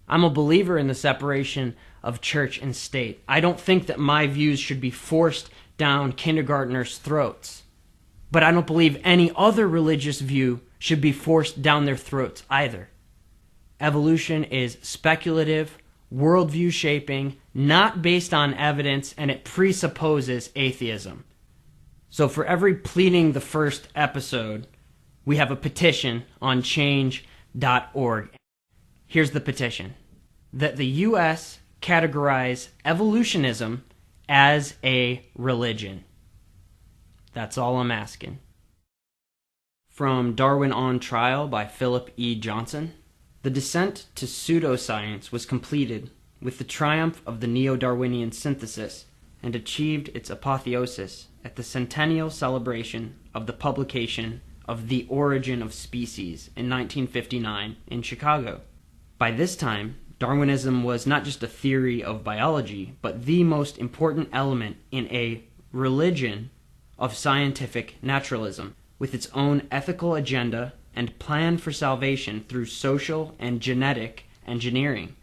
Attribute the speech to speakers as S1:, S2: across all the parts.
S1: I'm a believer in the separation of church and state. I don't think that my views should be forced down kindergartners' throats. But I don't believe any other religious view should be forced down their throats either. Evolution is speculative, worldview shaping, not based on evidence, and it presupposes atheism. So for every pleading the first episode, we have a petition on change.org. Here's the petition: that the U.S. categorize evolutionism as a religion. That's all I'm asking. From Darwin on Trial by Philip E. Johnson. The descent to pseudoscience was completed with the triumph of the neo-Darwinian synthesis and achieved its apotheosis at the centennial celebration of the publication of The Origin of Species in 1959 in Chicago. By this time, Darwinism was not just a theory of biology, but the most important element in a religion of scientific naturalism, with its own ethical agenda and plan for salvation through social and genetic engineering.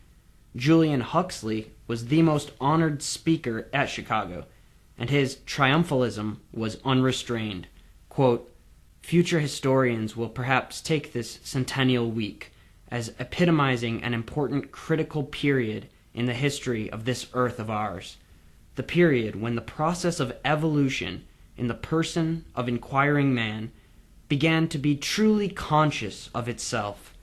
S1: Julian Huxley was the most honored speaker at Chicago, and his triumphalism was unrestrained. Quote, "Future historians will perhaps take this centennial week as epitomizing an important critical period in the history of this earth of ours, the period when the process of evolution in the person of inquiring man began to be truly conscious of itself.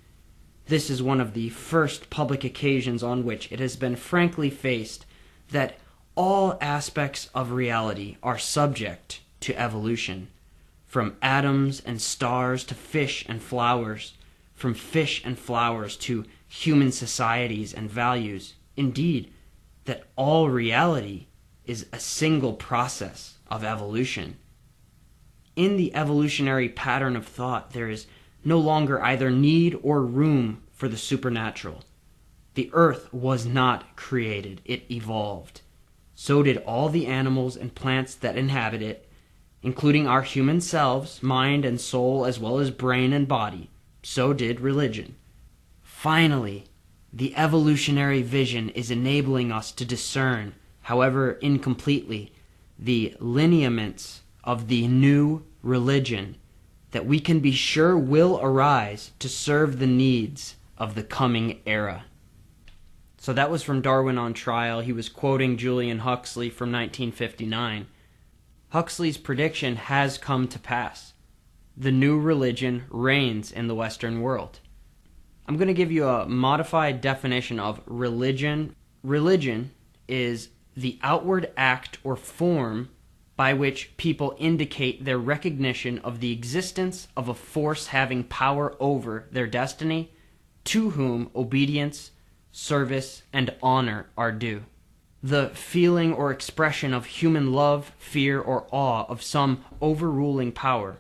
S1: This is one of the first public occasions on which it has been frankly faced that all aspects of reality are subject to evolution, from atoms and stars to fish and flowers, from fish and flowers to human societies and values. Indeed, that all reality is a single process of evolution. In the evolutionary pattern of thought, there is no longer either need or room for the supernatural. The earth was not created, it evolved. So did all the animals and plants that inhabit it, including our human selves, mind and soul, as well as brain and body. So did religion. Finally, the evolutionary vision is enabling us to discern, however incompletely, the lineaments of the new religion that we can be sure will arise to serve the needs of the coming era." So that was from Darwin on Trial. He was quoting Julian Huxley from 1959. Huxley's prediction has come to pass. The new religion reigns in the Western world. I'm going to give you a modified definition of religion. Religion is the outward act or form by which people indicate their recognition of the existence of a force having power over their destiny, to whom obedience, service, and honor are due. The feeling or expression of human love, fear, or awe of some overruling power,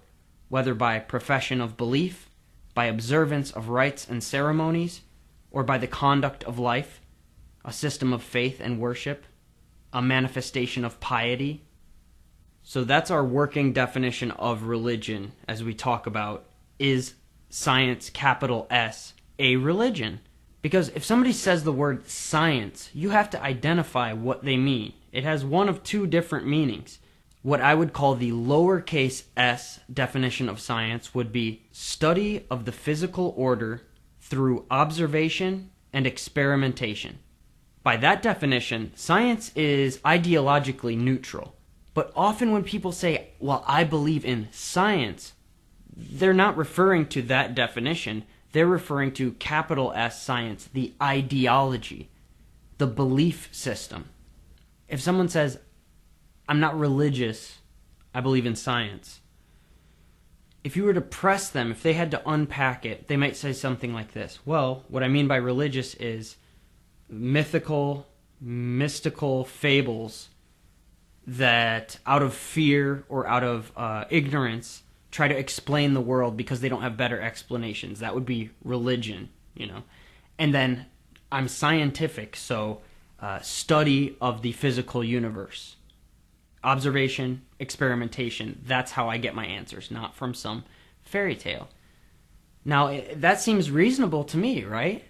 S1: whether by profession of belief, by observance of rites and ceremonies, or by the conduct of life, a system of faith and worship, a manifestation of piety. So that's our working definition of religion as we talk about, is science, capital S, a religion? Because if somebody says the word science, you have to identify what they mean. It has one of two different meanings. What I would call the lowercase s definition of science would be study of the physical order through observation and experimentation. By that definition, science is ideologically neutral. But often when people say, well, I believe in science, they're not referring to that definition. They're referring to capital S science, the ideology, the belief system. If someone says, I'm not religious, I believe in science, if you were to press them, if they had to unpack it, they might say something like this. Well, what I mean by religious is mystical fables that out of fear or out of ignorance try to explain the world because they don't have better explanations. That would be religion, you know. And then I'm scientific, so study of the physical universe. Observation, experimentation, that's how I get my answers, not from some fairy tale. Now, that seems reasonable to me, right?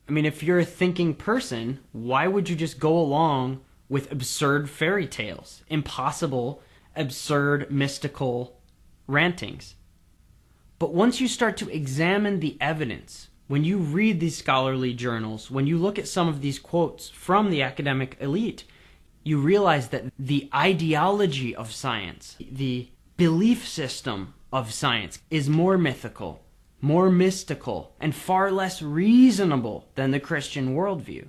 S1: I mean, if you're a thinking person, why would you just go along with absurd fairy tales, impossible, absurd, mystical rantings? But once you start to examine the evidence, when you read these scholarly journals, when you look at some of these quotes from the academic elite, you realize that the ideology of science, the belief system of science, is more mythical, more mystical, and far less reasonable than the Christian worldview.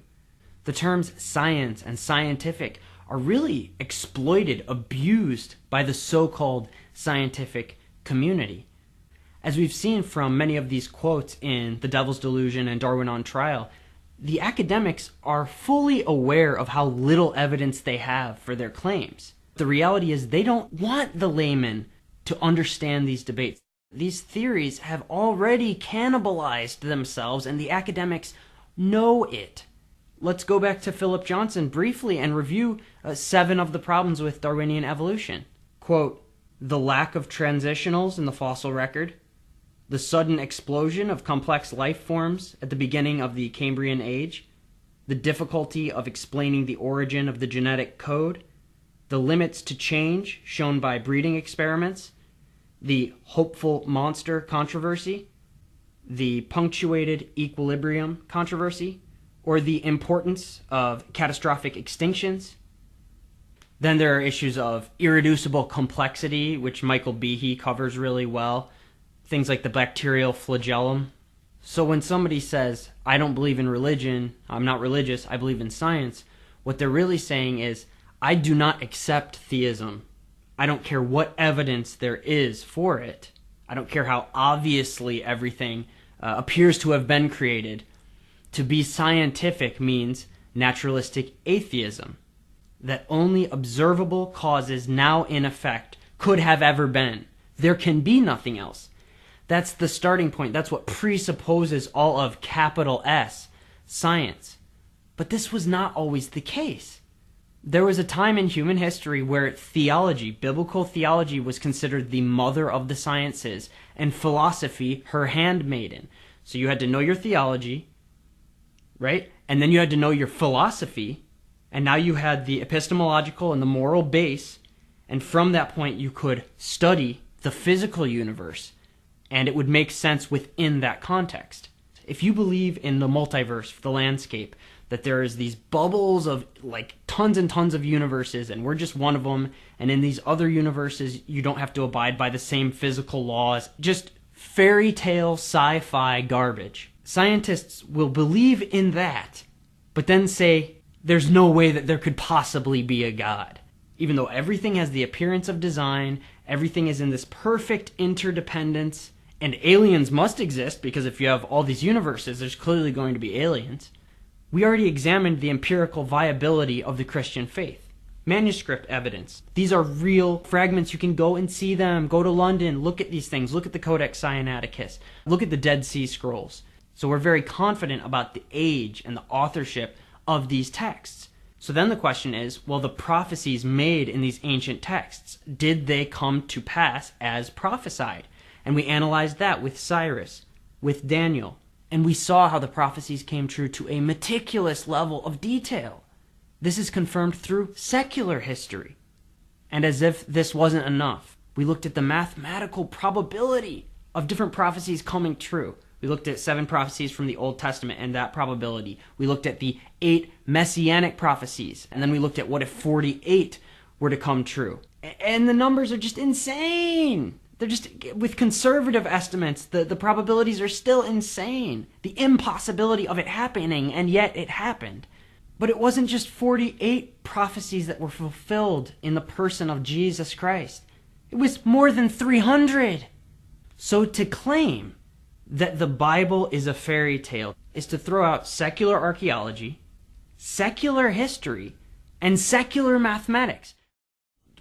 S1: The terms science and scientific are really exploited, abused by the so-called scientific community. As we've seen from many of these quotes in The Devil's Delusion and Darwin on Trial, the academics are fully aware of how little evidence they have for their claims. The reality is they don't want the layman to understand these debates. These theories have already cannibalized themselves, and the academics know it. Let's go back to Philip Johnson briefly and review 7 of the problems with Darwinian evolution. Quote, the lack of transitionals in the fossil record, the sudden explosion of complex life forms at the beginning of the Cambrian age, the difficulty of explaining the origin of the genetic code, the limits to change shown by breeding experiments, the hopeful monster controversy, the punctuated equilibrium controversy, or the importance of catastrophic extinctions. Then there are issues of irreducible complexity, which Michael Behe covers really well. Things like the bacterial flagellum. So when somebody says, I don't believe in religion, I'm not religious, I believe in science, what they're really saying is, I do not accept theism. I don't care what evidence there is for it. I don't care how obviously everything appears to have been created. To be scientific means naturalistic atheism, that only observable causes now in effect could have ever been. There can be nothing else. That's the starting point. That's what presupposes all of capital S, science. But this was not always the case. There was a time in human history where theology, biblical theology, was considered the mother of the sciences, and philosophy her handmaiden. So you had to know your theology, right? And then you had to know your philosophy, and now you had the epistemological and the moral base, and from that point you could study the physical universe, and it would make sense within that context. If you believe in the multiverse, the landscape, that there is these bubbles of like tons and tons of universes, and we're just one of them, and in these other universes you don't have to abide by the same physical laws, just fairy tale sci-fi garbage. Scientists will believe in that, but then say there's no way that there could possibly be a God. Even though everything has the appearance of design, everything is in this perfect interdependence, and aliens must exist, because if you have all these universes, there's clearly going to be aliens. We already examined the empirical viability of the Christian faith. Manuscript evidence. These are real fragments. You can go and see them. Go to London. Look at these things. Look at the Codex Sinaiticus. Look at the Dead Sea Scrolls. So we're very confident about the age and the authorship of these texts. So then the question is, well, the prophecies made in these ancient texts, did they come to pass as prophesied? And we analyzed that with Cyrus, with Daniel. And we saw how the prophecies came true to a meticulous level of detail. This is confirmed through secular history. And as if this wasn't enough, we looked at the mathematical probability of different prophecies coming true. We looked at 7 prophecies from the Old Testament and that probability. We looked at the 8 messianic prophecies. And then we looked at what if 48 were to come true. And the numbers are just insane. They're just, with conservative estimates, the probabilities are still insane. The impossibility of it happening, and yet it happened. But it wasn't just 48 prophecies that were fulfilled in the person of Jesus Christ. It was more than 300. So to claim that the Bible is a fairy tale is to throw out secular archaeology, secular history, and secular mathematics.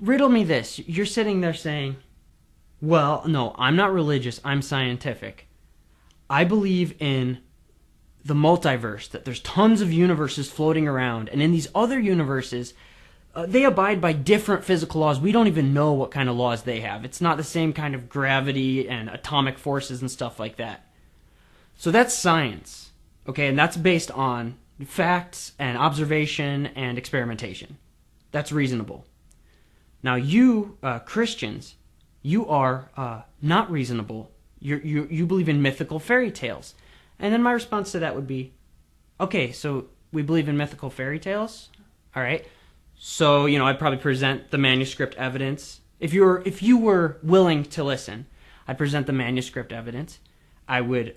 S1: Riddle me this. You're sitting there saying, well, no, I'm not religious, I'm scientific. I believe in the multiverse, that there's tons of universes floating around, and in these other universes, they abide by different physical laws. We don't even know what kind of laws they have. It's not the same kind of gravity and atomic forces and stuff like that. So that's science. Okay, and that's based on facts and observation and experimentation. That's reasonable. Now you, Christians, you are not reasonable. You believe in mythical fairy tales. And then my response to that would be, okay, so we believe in mythical fairy tales? All right. So, I'd probably present the manuscript evidence. If you were willing to listen, I'd present the manuscript evidence. I would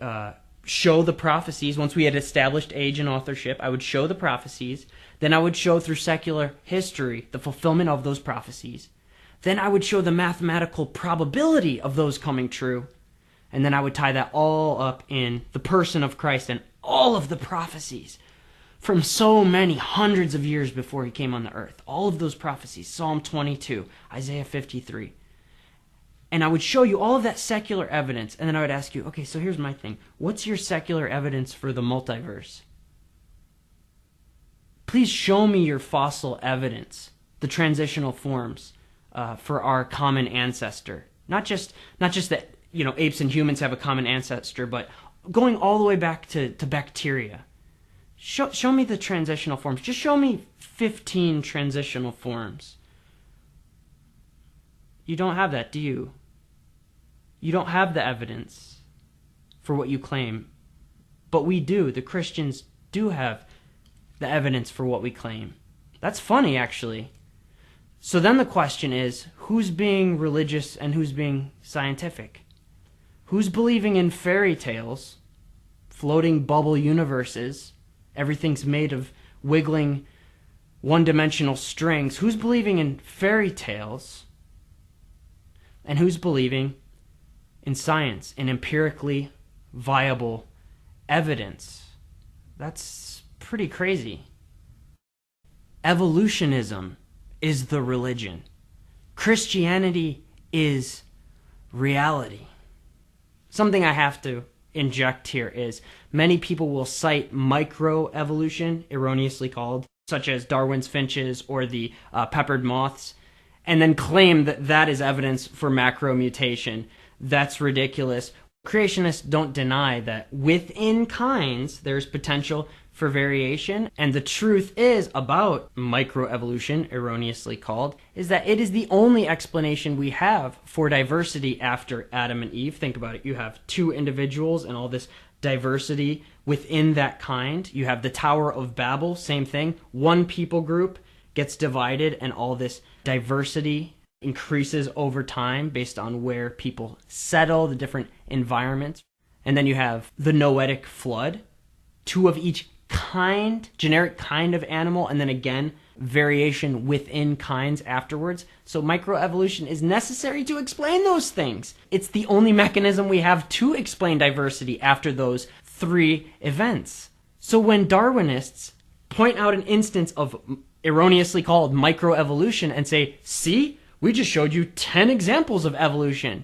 S1: show the prophecies. Once we had established age and authorship, I would show the prophecies. Then I would show through secular history the fulfillment of those prophecies. Then I would show the mathematical probability of those coming true. And then I would tie that all up in the person of Christ and all of the prophecies from so many hundreds of years before he came on the earth. All of those prophecies, Psalm 22, Isaiah 53. And I would show you all of that secular evidence, and then I would ask you, okay, so here's my thing. What's your secular evidence for the multiverse? Please show me your fossil evidence, the transitional forms for our common ancestor. Not just that, apes and humans have a common ancestor, but going all the way back to bacteria. Show me the transitional forms. Just show me 15 transitional forms. You don't have that, do you? You don't have the evidence for what you claim. But we do. The Christians do have the evidence for what we claim. That's funny, actually. So then the question is, who's being religious and who's being scientific? Who's believing in fairy tales, floating bubble universes, everything's made of wiggling one-dimensional strings? Who's believing in fairy tales? And who's believing in science, in empirically viable evidence? That's pretty crazy. Evolutionism is the religion. Christianity is reality. Something I have to inject here is many people will cite microevolution, erroneously called, such as Darwin's finches or the peppered moths, and then claim that that is evidence for macromutation. That's ridiculous. Creationists don't deny that within kinds there's potential for variation, and the truth is about microevolution, erroneously called, is that it is the only explanation we have for diversity after Adam and Eve. Think about it. You have two individuals and all this diversity within that kind. You have the Tower of Babel, same thing. One people group gets divided and all this diversity increases over time based on where people settle, the different environments. And then you have the Noetic flood, two of each kind, generic kind of animal, and then again, variation within kinds afterwards. So microevolution is necessary to explain those things. It's the only mechanism we have to explain diversity after those three events. So when Darwinists point out an instance of erroneously called microevolution and say, see, we just showed you 10 examples of evolution,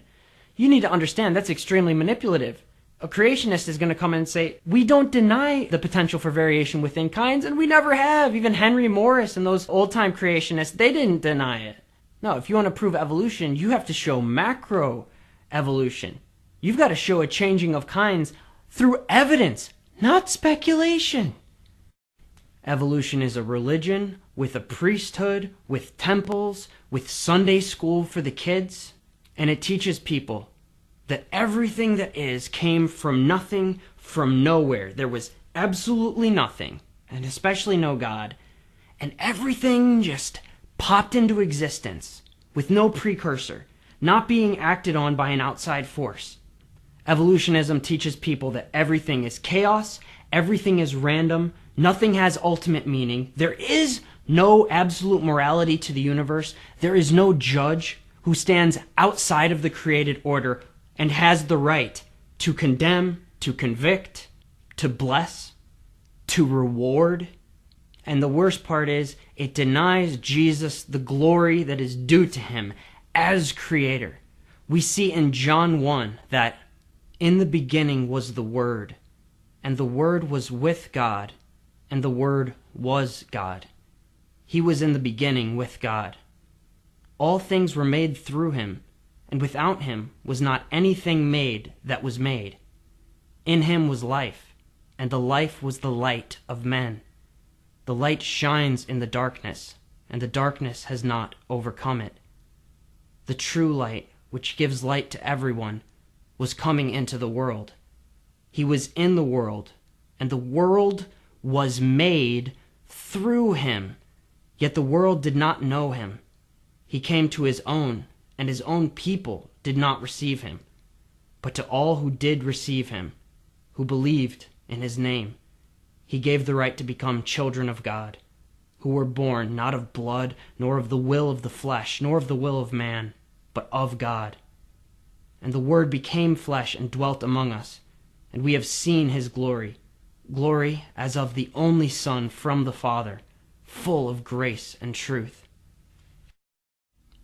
S1: you need to understand that's extremely manipulative. A creationist is going to come in and say, we don't deny the potential for variation within kinds, and we never have. Even Henry Morris and those old-time creationists, they didn't deny it. No, if you want to prove evolution, you have to show macroevolution. You've got to show a changing of kinds through evidence, not speculation. Evolution is a religion with a priesthood, with temples, with Sunday school for the kids, and it teaches people that everything that is came from nothing, from nowhere. There was absolutely nothing, and especially no God, and everything just popped into existence with no precursor, not being acted on by an outside force. Evolutionism teaches people that everything is chaos, everything is random, nothing has ultimate meaning. There is no absolute morality to the universe. There is no judge who stands outside of the created order and has the right to condemn, to convict, to bless, to reward. And the worst part is, it denies Jesus the glory that is due to him as creator. We see in John 1 that in the beginning was the Word, and the Word was with God, and the Word was God. He was in the beginning with God. All things were made through him, and without him was not anything made that was made. In him was life, and the life was the light of men. The light shines in the darkness, and the darkness has not overcome it. The true light, which gives light to everyone, was coming into the world. He was in the world, and the world was made through him, yet the world did not know him. He came to his own, and his own people did not receive him. But to all who did receive him, who believed in his name, he gave the right to become children of God, who were born not of blood, nor of the will of the flesh, nor of the will of man, but of God. And the Word became flesh and dwelt among us, and we have seen his glory, glory as of the only Son from the Father, full of grace and truth.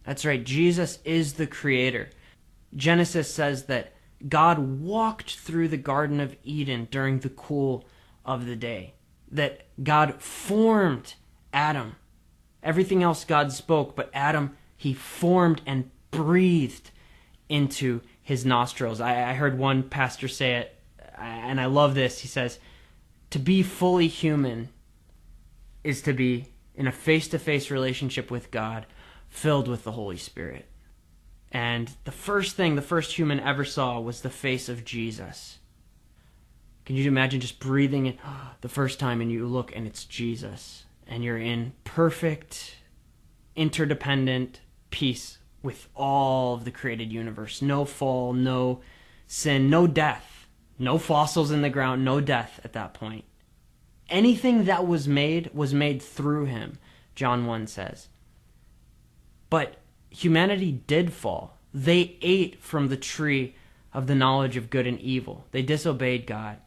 S1: That's right, Jesus is the Creator. Genesis says that God walked through the Garden of Eden during the cool of the day, that God formed Adam. Everything else God spoke, but Adam, he formed and breathed into his nostrils. I heard one pastor say it, and I love this. He says, to be fully human is to be in a face-to-face relationship with God, filled with the Holy Spirit. And the first human ever saw was the face of Jesus. Can you imagine just breathing in the first time and you look and it's Jesus, and you're in perfect, interdependent peace with all of the created universe. No fall, no sin, no death, no fossils in the ground, no death at that point. Anything that was made through him, John 1 says. But humanity did fall. They ate from the tree of the knowledge of good and evil. They disobeyed God.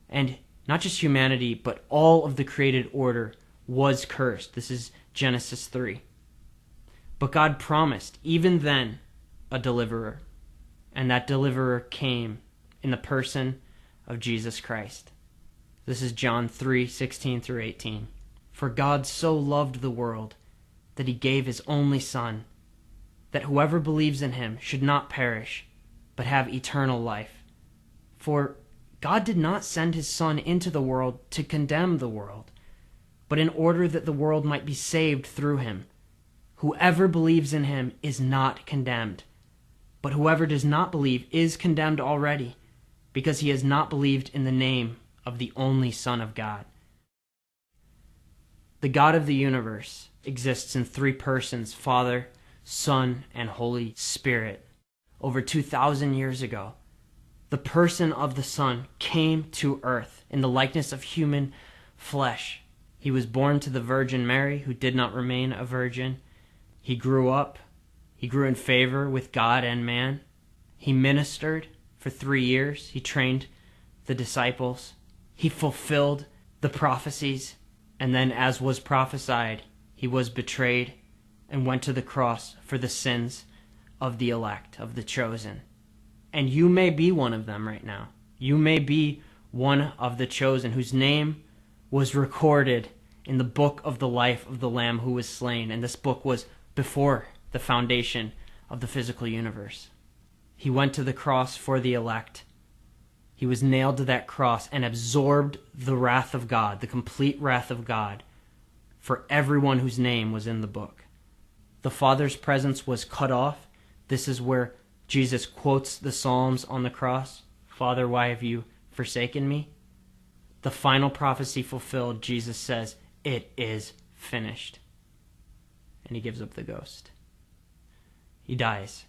S1: And not just humanity, but all of the created order was cursed. This is Genesis 3. But God promised, even then, a deliverer. And that deliverer came in the person of Jesus Christ. This is John 3:16 through 18. For God so loved the world that he gave his only Son, that whoever believes in him should not perish, but have eternal life. For God did not send his Son into the world to condemn the world, but in order that the world might be saved through him. Whoever believes in him is not condemned, but whoever does not believe is condemned already, because he has not believed in the name of the only Son of God. The God of the universe exists in three persons, Father, Son, and Holy Spirit. Over 2,000 years ago, the person of the Son came to earth in the likeness of human flesh. He was born to the Virgin Mary, who did not remain a virgin. He grew up. He grew in favor with God and man. He ministered for 3 years. He trained the disciples. He fulfilled the prophecies. And then, as was prophesied, he was betrayed and went to the cross for the sins of the elect, of the chosen. And you may be one of them right now. You may be one of the chosen whose name was recorded in the book of the life of the Lamb who was slain. And this book was before the foundation of the physical universe. He went to the cross for the elect. He was nailed to that cross and absorbed the wrath of God, the complete wrath of God, for everyone whose name was in the book. The Father's presence was cut off. This is where Jesus quotes the Psalms on the cross. Father, why have you forsaken me? The final prophecy fulfilled, Jesus says, it is finished. And he gives up the ghost. He dies.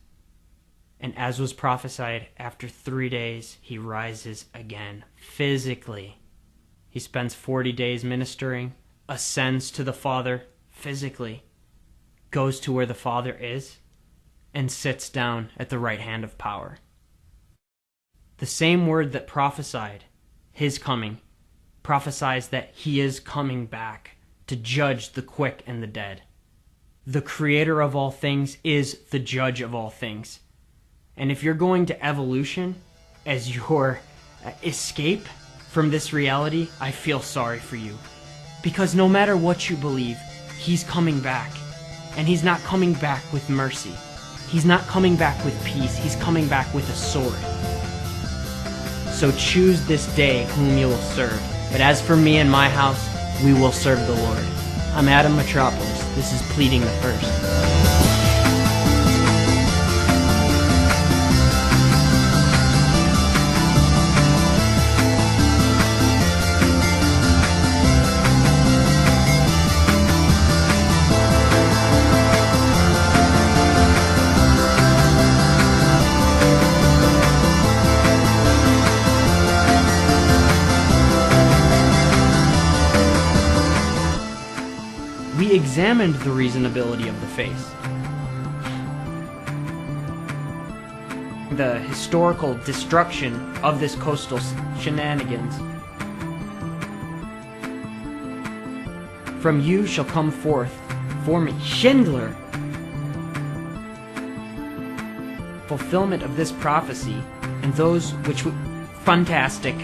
S1: And as was prophesied, after 3 days, he rises again, physically. He spends 40 days ministering, ascends to the Father physically, goes to where the Father is, and sits down at the right hand of power. The same word that prophesied his coming prophesies that he is coming back to judge the quick and the dead. The creator of all things is the judge of all things. And if you're going to evolution as your escape from this reality, I feel sorry for you. Because no matter what you believe, he's coming back. And he's not coming back with mercy. He's not coming back with peace. He's coming back with a sword. So choose this day whom you will serve. But as for me and my house, we will serve the Lord. I'm Adam Metropolis. This is Pleading the First. We examined the reasonability of the faith, the historical destruction of this coastal shenanigans. From you shall come forth for me, Schindler, fulfillment of this prophecy, and those which fantastic.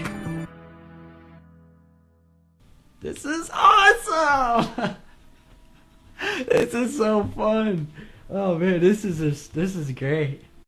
S1: This is awesome. This is so fun. Oh man, this is great.